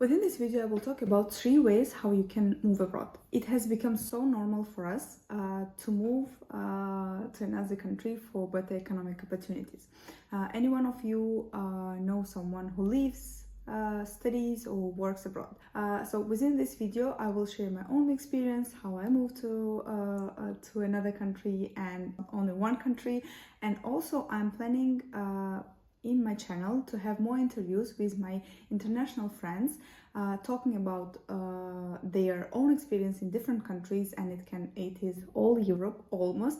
Within this video, I will talk about 3 ways how you can move abroad. It has become so normal for us to move to another country for better economic opportunities. Any one of you know someone who lives, studies or works abroad. So within this video, I will share my own experience, how I moved to another country and only one country. And also I'm planning in my channel to have more interviews with my international friends talking about their own experience in different countries, and it is all Europe almost,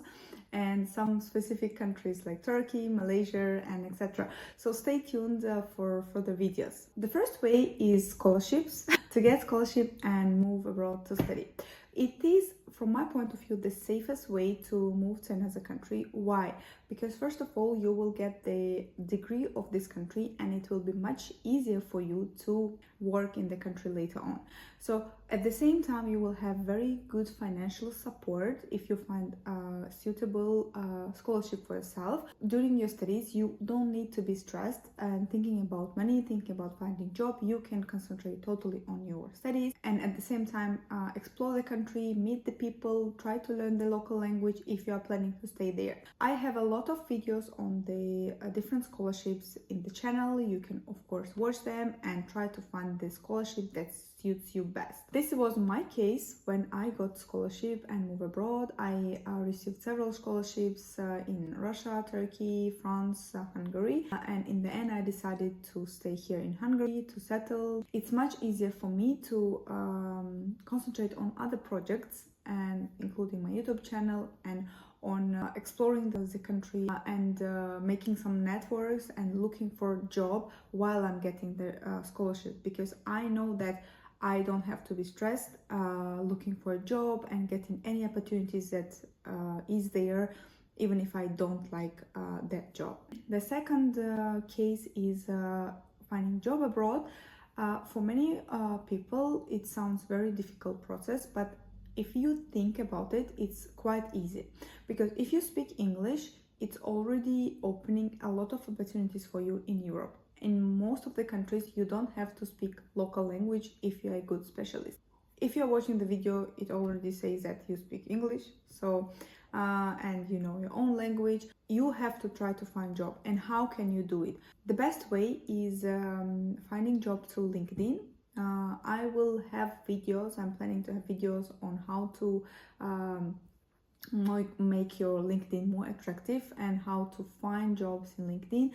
and some specific countries like Turkey, Malaysia and etc. So stay tuned for the videos. The first way is scholarships. To get scholarship and move abroad to study. It is, from my point of view, the safest way to move to another country. Why? Because first of all, you will get the degree of this country and it will be much easier for you to work in the country later on. So at the same time, you will have very good financial support if you find a suitable scholarship for yourself. During your studies, you don't need to be stressed and thinking about money, thinking about finding job. You can concentrate totally on your studies and at the same time explore the country, meet the people, try to learn the local language if you are planning to stay there. I have a lot of videos on the different scholarships in the channel. You can of course watch them and try to find the scholarship that suits you best. This was my case when I got scholarship and moved abroad. I received several scholarships in Russia, Turkey, France, Hungary, and in the end I decided to stay here in Hungary to settle. It's much easier for me to concentrate on other projects, and including my YouTube channel, and on exploring the country and making some networks and looking for a job while I'm getting the scholarship, because I know that I don't have to be stressed looking for a job and getting any opportunities that is there, even if I don't like that job. The second case is finding job abroad. For many people it sounds very difficult process, but if you think about it, it's quite easy, because if you speak English, it's already opening a lot of opportunities for you in Europe. In most of the countries, you don't have to speak local language if you're a good specialist. If you're watching the video, it already says that you speak English, so and you know your own language. You have to try to find job. And how can you do it? The best way is finding job through LinkedIn. I will have videos, I'm planning to have videos on how to make your LinkedIn more attractive and how to find jobs in LinkedIn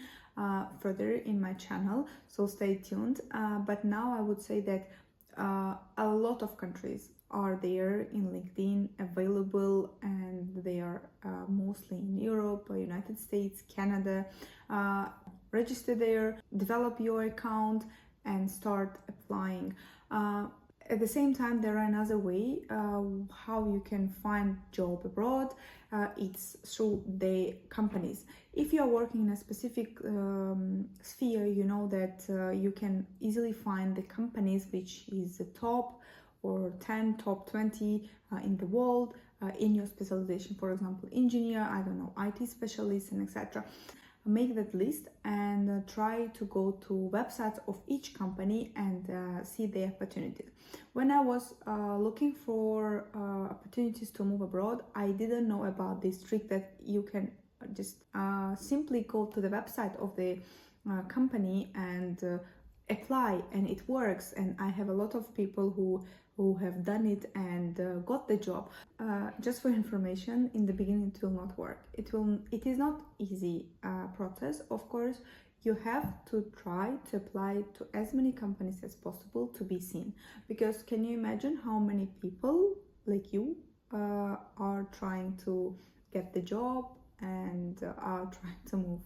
further in my channel, so stay tuned. But now I would say that a lot of countries are there in LinkedIn available, and they are mostly in Europe, United States, Canada. Register there, develop your account and start applying. At the same time, there are another way how you can find job abroad. It's through the companies. If you are working in a specific sphere, you know that you can easily find the companies which is the top or 10, top 20 in the world in your specialization. For example, engineer, I don't know, IT specialist and etc. Make that list and try to go to websites of each company and see the opportunities. When I was looking for opportunities to move abroad, I didn't know about this trick that you can just simply go to the website of the company and apply, and it works. And I have a lot of people who have done it and got the job. Just for information, in the beginning it will not work. It is not easy process. Of course, you have to try to apply to as many companies as possible to be seen, because can you imagine how many people like you are trying to get the job and are trying to move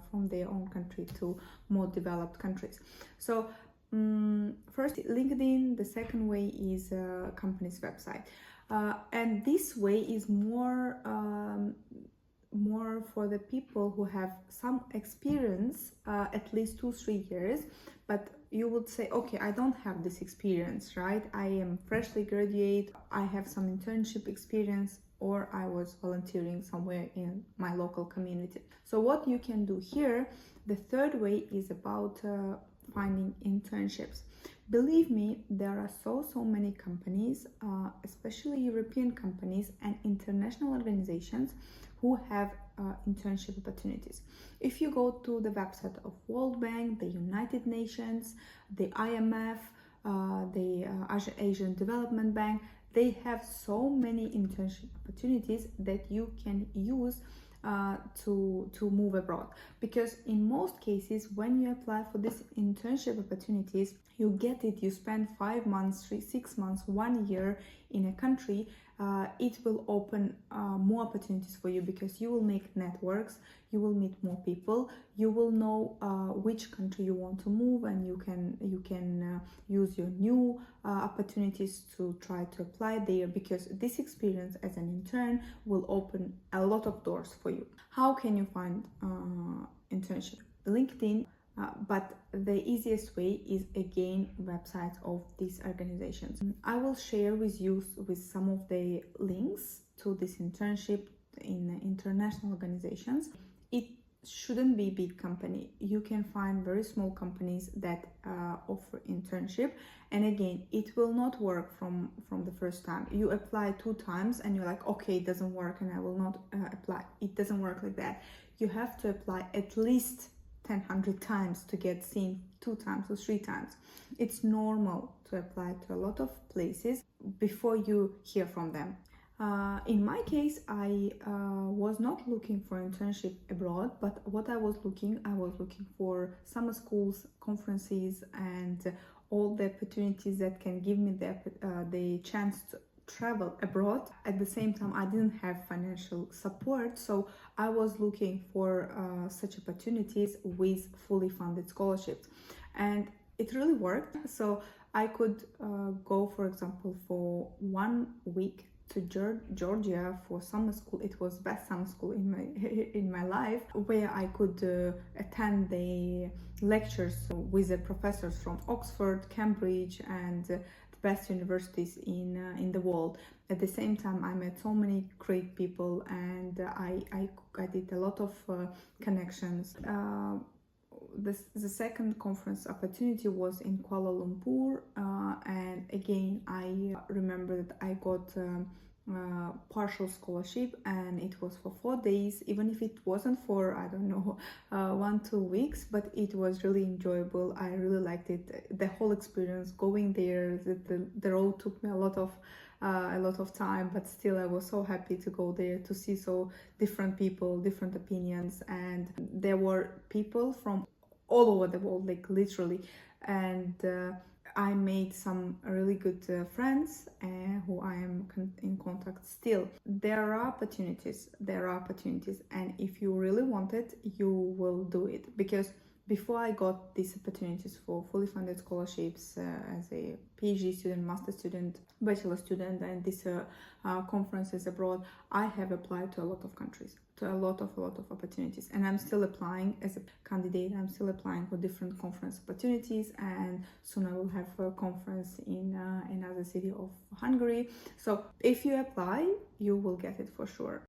from their own country to more developed countries. So first LinkedIn, the second way is company's website, and this way is more for the people who have some experience, at least 2-3 years. But you would say, okay, I don't have this experience, right? I am freshly graduate, I have some internship experience, or I was volunteering somewhere in my local community. So what you can do here, the third way is about finding internships. Believe me, there are so many companies, especially European companies and international organizations who have internship opportunities. If you go to the website of World Bank, the United Nations, the IMF, the Asian Development Bank, they have so many internship opportunities that you can use to move abroad, because in most cases when you apply for these internship opportunities, you get it, you spend 5 months, 6 months, 1 year in a country. It will open more opportunities for you, because you will make networks, you will meet more people, you will know which country you want to move, and you can use your new opportunities to try to apply there, because this experience as an intern will open a lot of doors for you. How can you find internship? LinkedIn. But the easiest way is again websites of these organizations. I will share with you with some of the links to this internship in international organizations. It shouldn't be big company. You can find very small companies that offer internship, and again, it will not work from the first time. You apply 2 times and you're like, okay, it doesn't work and I will not apply. It doesn't work like that. You have to apply at least 100 times to get seen 2 times or 3 times. It's normal to apply to a lot of places before you hear from them. In my case, I was not looking for internship abroad, but what I was looking for summer schools, conferences, and all the opportunities that can give me the chance to travel abroad. At the same time, I didn't have financial support, so I was looking for such opportunities with fully funded scholarships, and it really worked. So I could go, for example, for 1 week to Georgia for summer school. It was best summer school in my life, where I could attend the lectures with the professors from Oxford, Cambridge, and best universities in the world. At the same time, I met so many great people, and I did a lot of connections. The second conference opportunity was in Kuala Lumpur, and again, I remember that I got partial scholarship, and it was for 4 days, even if it wasn't for, I don't know, 1-2 weeks, but it was really enjoyable. I really liked it, the whole experience going there. The road took me a lot of time, but still I was so happy to go there, to see so different people, different opinions, and there were people from all over the world, like literally, and I made some really good friends who I am in contact still. There are opportunities, and if you really want it, you will do it. Because before I got these opportunities for fully funded scholarships as a PhD student, master student, bachelor student, and these conferences abroad, I have applied to a lot of countries, to a lot of opportunities, and I'm still applying as a candidate. I'm still applying for different conference opportunities, and soon I will have a conference in another city of Hungary. So if you apply, you will get it for sure.